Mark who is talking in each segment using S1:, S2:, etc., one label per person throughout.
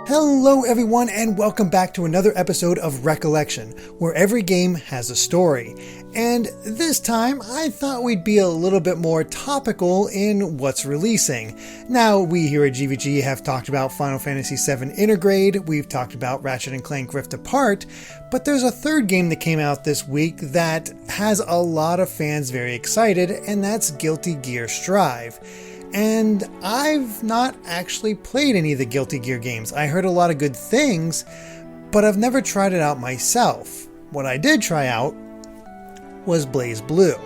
S1: Hello everyone and welcome back to another episode of Recollection, where every game has a story. And this time I thought we'd be a little bit more topical in what's releasing. Now, we here at GVG have talked about Final Fantasy VII Intergrade, we've talked about Ratchet & Clank Rift Apart, but there's a third game that came out this week that has a lot of fans very excited, and that's Guilty Gear Strive. And I've not actually played any of the Guilty Gear games. I heard a lot of good things, but I've never tried it out myself. What I did try out was Blazblue.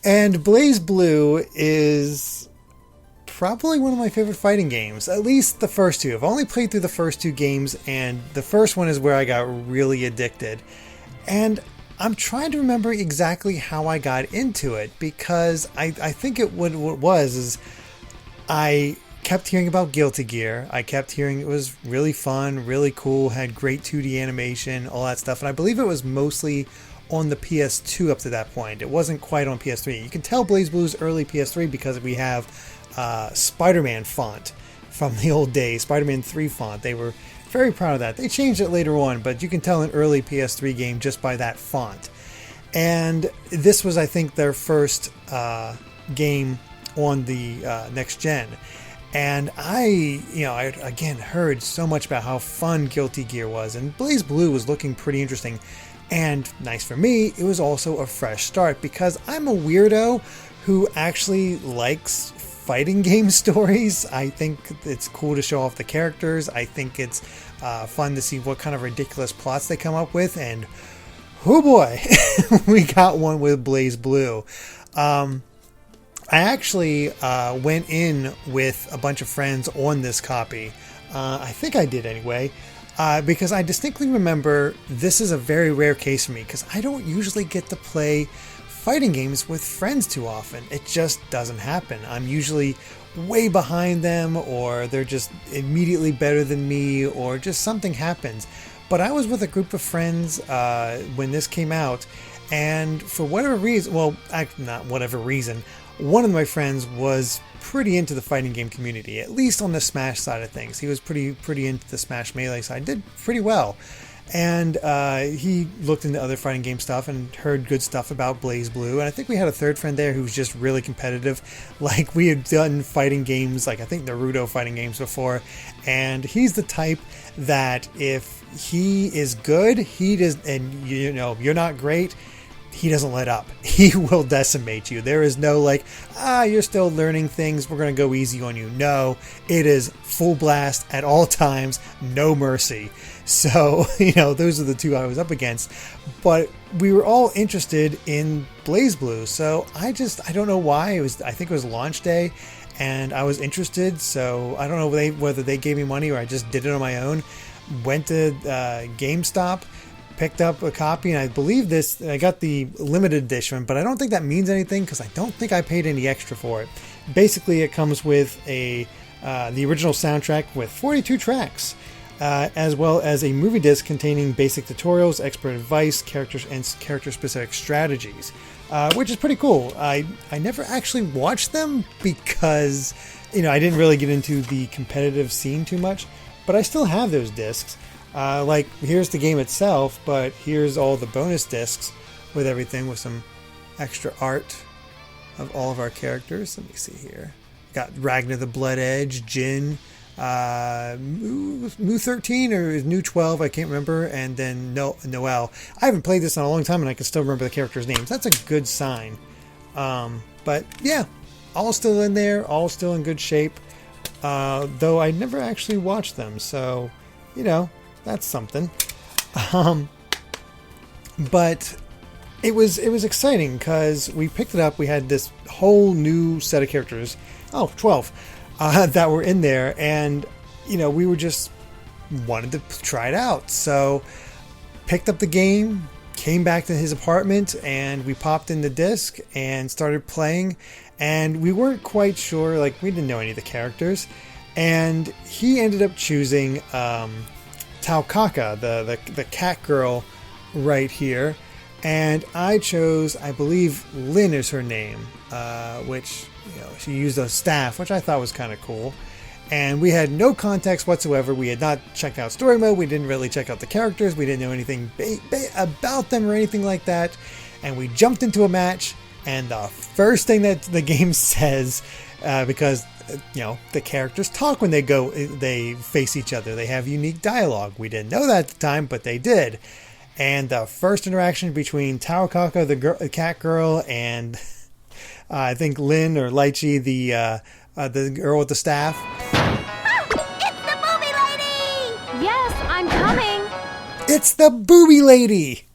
S1: And Blazblue is probably one of my favorite fighting games, at least the first two. I've only played through the first two games, and the first one is where I got really addicted. And I'm trying to remember exactly how I got into it, because I think what it was is I kept hearing about Guilty Gear. I kept hearing it was really fun, really cool, had great 2D animation, all that stuff. And I believe it was mostly on the PS2 up to that point. It wasn't quite on PS3. You can tell BlazBlue's early PS3 because we have Spider-Man font from the old days, Spider-Man 3 font. They were very proud of that. They changed it later on, but you can tell an early PS3 game just by that font. And this was, I think, their first game on the next gen. And I again heard so much about how fun Guilty Gear was, and BlazBlue was looking pretty interesting. And nice for me, it was also a fresh start because I'm a weirdo who actually likes fighting game stories. I think it's cool to show off the characters. I think it's fun to see what kind of ridiculous plots they come up with. And oh boy, we got one with Blazblue. I actually went in with a bunch of friends on this copy. I think I did anyway. Because I distinctly remember this is a very rare case for me because I don't usually get to play fighting games with friends too often. It just doesn't happen. I'm usually way behind them, or they're just immediately better than me, or just something happens. But I was with a group of friends when this came out, and for whatever reason, well, not whatever reason, one of my friends was pretty into the fighting game community, at least on the Smash side of things. He was pretty into the Smash Melee side, did pretty well. And he looked into other fighting game stuff and heard good stuff about Blazblue. And I think we had a third friend there who was just really competitive. Like, we had done fighting games, like I think Naruto fighting games before. And he's the type that if he is good, he does, and you're not great, he doesn't let up. He will decimate you. There is no like, you're still learning things, we're going to go easy on you. No, it is full blast at all times, no mercy. So, those are the two I was up against. But we were all interested in Blazblue. So I don't know why. I think it was launch day, and I was interested. So I don't know whether they gave me money or I just did it on my own. Went to GameStop, picked up a copy, and I believe I got the limited edition, but I don't think that means anything because I don't think I paid any extra for it. Basically, it comes with a the original soundtrack with 42 tracks, as well as a movie disc containing basic tutorials, expert advice, characters, and character-specific strategies, which is pretty cool. I never actually watched them because, I didn't really get into the competitive scene too much, but I still have those discs. Like, here's the game itself, but here's all the bonus discs with everything, with some extra art of all of our characters. Let me see here. Got Ragnar the Blood Edge, Jin, Mu 13 or New 12, I can't remember, and then Noel. I haven't played this in a long time and I can still remember the characters' names. That's a good sign. But yeah, all still in there, all still in good shape, though I never actually watched them, so that's something. But it was exciting because we picked it up. We had this whole new set of characters, 12, that were in there, and we were just wanted to try it out. So picked up the game, came back to his apartment, and we popped in the disc and started playing. And we weren't quite sure, like, we didn't know any of the characters, and he ended up choosing Taukaka, the cat girl right here, and I chose, I believe Lynn is her name, which she used a staff, which I thought was kind of cool. And we had no context whatsoever. We had not checked out story mode. We didn't really check out the characters. We didn't know anything about them or anything like that. And we jumped into a match, and the first thing that the game says, because the characters talk when they face each other. They have unique dialogue. We didn't know that at the time, but they did. And the first interaction between Taukaka, the cat girl, and I think Lynn or Lychee, the girl with the staff.
S2: It's the booby lady! Yes, I'm coming.
S1: It's the booby lady.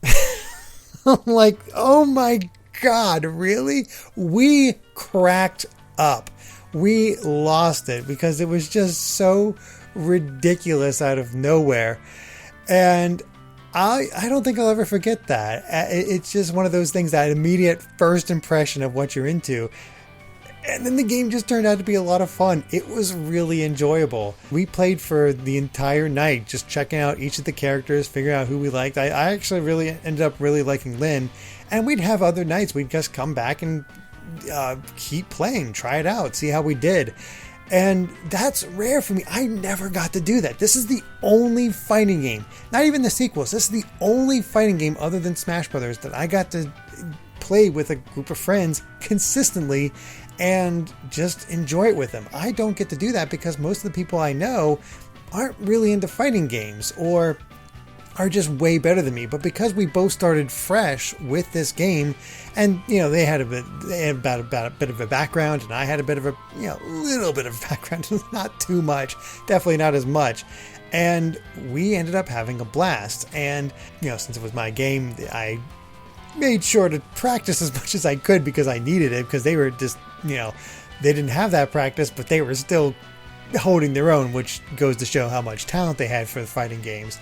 S1: I'm like, oh my God, really? We cracked up. We lost it because it was just so ridiculous out of nowhere. And I don't think I'll ever forget that. It's just one of those things, that immediate first impression of what you're into. And then the game just turned out to be a lot of fun. It was really enjoyable. We played for the entire night, just checking out each of the characters, figuring out who we liked. I actually really ended up really liking Lynn. And we'd have other nights. We'd just come back and keep playing, try it out, see how we did. And that's rare for me. I never got to do that. This is the only fighting game, not even the sequels, this is the only fighting game other than Smash Brothers that I got to play with a group of friends consistently and just enjoy it with them. I don't get to do that because most of the people I know aren't really into fighting games or are just way better than me. But because we both started fresh with this game, and they had a bit of a background, and I had a bit of a little bit of background, not too much, definitely not as much, and we ended up having a blast. And since it was my game, I made sure to practice as much as I could because I needed it, because they were just they didn't have that practice, but they were still holding their own, which goes to show how much talent they had for the fighting games.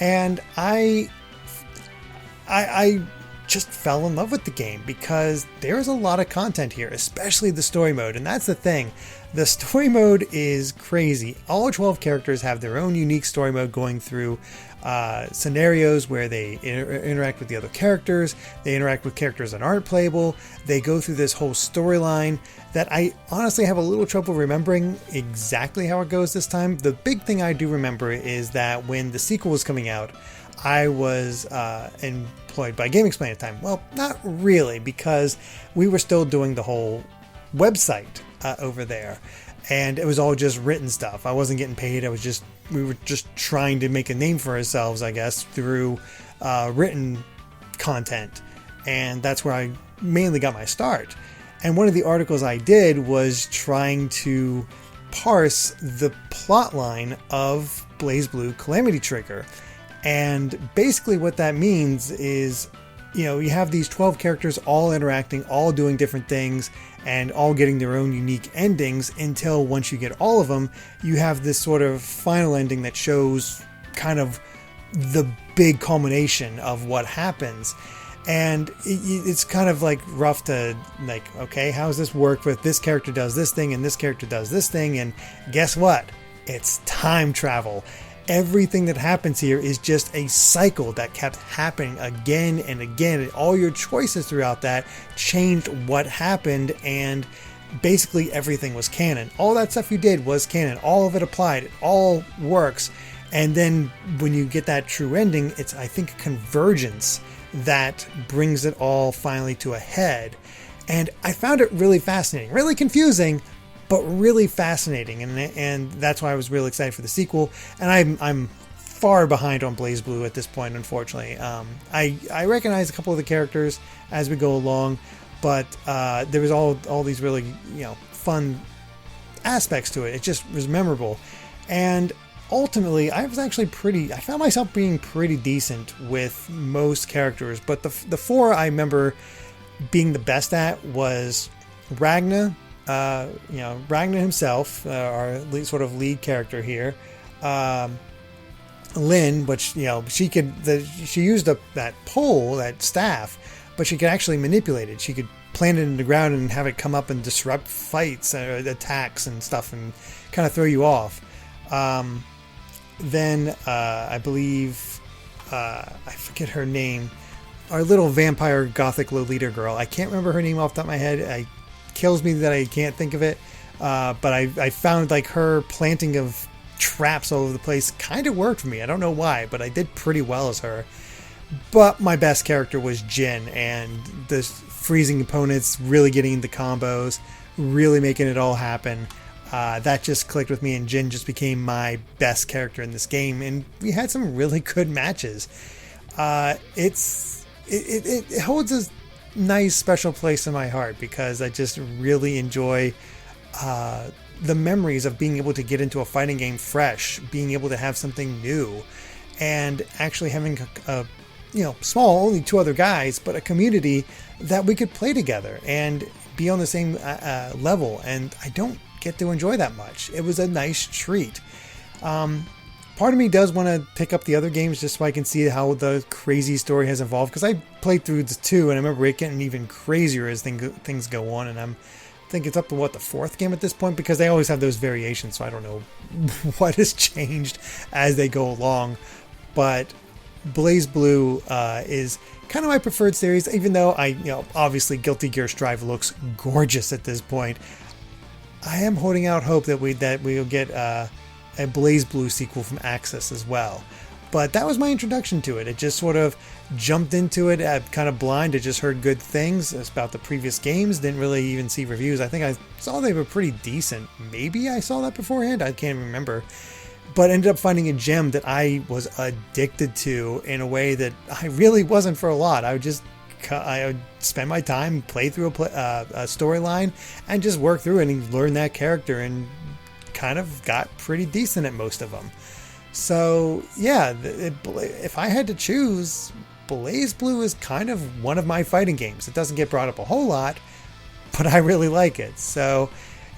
S1: And I just fell in love with the game because there's a lot of content here, especially the story mode. And that's the thing. The story mode is crazy. All 12 characters have their own unique story mode, going through scenarios where they interact with the other characters. They interact with characters that aren't playable. They go through this whole storyline that I honestly have a little trouble remembering exactly how it goes this time. The big thing I do remember is that when the sequel was coming out, I was employed by GameXplain at the time. Well, not really, because we were still doing the whole website over there, and it was all just written stuff. I wasn't getting paid. We were just trying to make a name for ourselves, I guess, through written content, and that's where I mainly got my start. And one of the articles I did was trying to parse the plot line of Blazblue Calamity Trigger. And basically what that means is, you have these 12 characters all interacting, all doing different things, and all getting their own unique endings, until once you get all of them, you have this sort of final ending that shows kind of the big culmination of what happens. And it's kind of like rough to like, okay, how does this work with this character does this thing and this character does this thing? And guess what? It's time travel. Everything that happens here is just a cycle that kept happening again and again. And all your choices throughout that changed what happened, and basically everything was canon. All that stuff you did was canon. All of it applied. It all works. And then when you get that true ending, it's, I think, convergence that brings it all finally to a head. And I found it really fascinating, really confusing, but really fascinating. And that's why I was really excited for the sequel. And I'm far behind on Blazblue at this point, unfortunately. I recognize a couple of the characters as we go along, but there was all these really, fun aspects to it. It just was memorable. And ultimately, I found myself being pretty decent with most characters, but the four I remember being the best at was Ragna, Ragna himself, our sort of lead character here, Lynn, which, she used that pole, that staff, but she could actually manipulate it. She could plant it in the ground and have it come up and disrupt fights, attacks and stuff, and kind of throw you off. Then I believe, I forget her name, our little vampire gothic Lolita girl. I can't remember her name off the top of my head. It kills me that I can't think of it. But I found like her planting of traps all over the place kind of worked for me. I don't know why, but I did pretty well as her. But my best character was Jin, and the freezing opponents, really getting into combos, really making it all happen. That just clicked with me, and Jin just became my best character in this game, and we had some really good matches. It holds a nice special place in my heart because I just really enjoy the memories of being able to get into a fighting game fresh, being able to have something new, and actually having a small, only 2 other guys, but a community that we could play together and be on the same level. And I don't get to enjoy that much. It was a nice treat. Part of me does want to pick up the other games just so I can see how the crazy story has evolved, because I played through the 2 and I remember it getting even crazier as things go on, and I think it's up to the 4th game at this point, because they always have those variations, so I don't know what has changed as they go along. But Blazblue is kind of my preferred series, even though obviously Guilty Gear Strive looks gorgeous at this point. I am holding out hope that we'll get a Blazblue sequel from Axis as well. But that was my introduction to it. It just sort of jumped into it kind of blind. I just heard good things about the previous games. Didn't really even see reviews. I think I saw they were pretty decent. Maybe I saw that beforehand. I can't remember. But ended up finding a gem that I was addicted to in a way that I really wasn't for a lot. I would spend my time, play through a storyline, and just work through it and learn that character, and kind of got pretty decent at most of them. So yeah, if I had to choose, Blazblue is kind of one of my fighting games. It doesn't get brought up a whole lot, but I really like it. So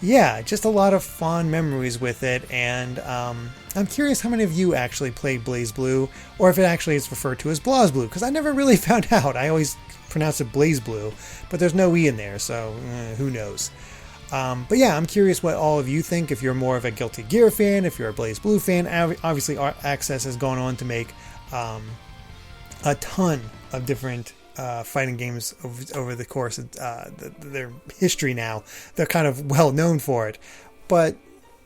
S1: yeah, just a lot of fond memories with it, and I'm curious how many of you actually played Blazblue, or if it actually is referred to as Blazblue, because I never really found out. I always pronounce it Blazblue, but there's no E in there, so who knows. But yeah, I'm curious what all of you think, if you're more of a Guilty Gear fan, if you're a Blazblue fan. Obviously, Access has gone on to make a ton of different fighting games over the course of their history now. They're kind of well known for it. But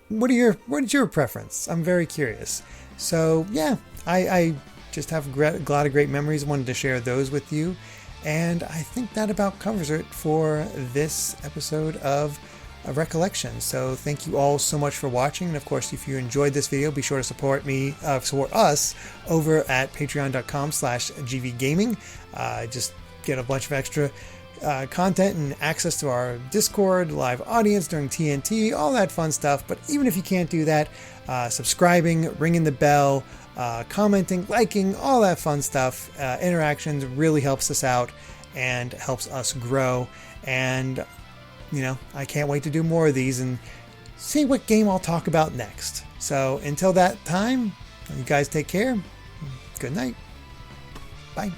S1: what is your preference? I'm very curious. So yeah, I just have a lot of great memories. Wanted to share those with you. And I think that about covers it for this episode of Recollection. So thank you all so much for watching. And of course, if you enjoyed this video, be sure to support us over at patreon.com/gvgaming. Just get a bunch of extra content and access to our Discord, live audience during TNT, all that fun stuff. But even if you can't do that, subscribing, ringing the bell, commenting, liking, all that fun stuff, interactions really helps us out and helps us grow. And I can't wait to do more of these and see what game I'll talk about next. So until that time, you guys take care. Good night. Bye.